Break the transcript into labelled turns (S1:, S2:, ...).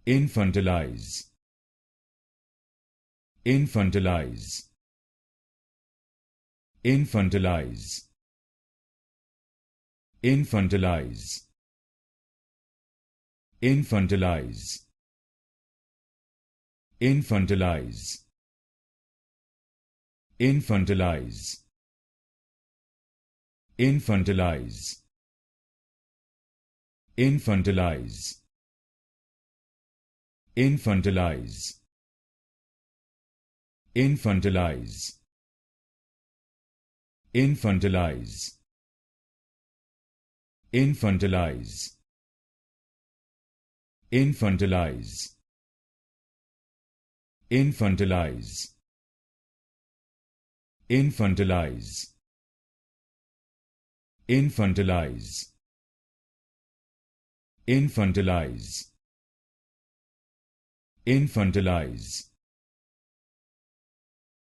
S1: Infantilize. Infantilize. Infantilize. Infantilize. Infantilize. Infantilize. Infantilize. Infantilize. Infantilize. Infantilize. Infantilize. Infantilize. Infantilize. Infantilize. Infantilize. Infantilize. Infantilize. Infantilize. Infantilize.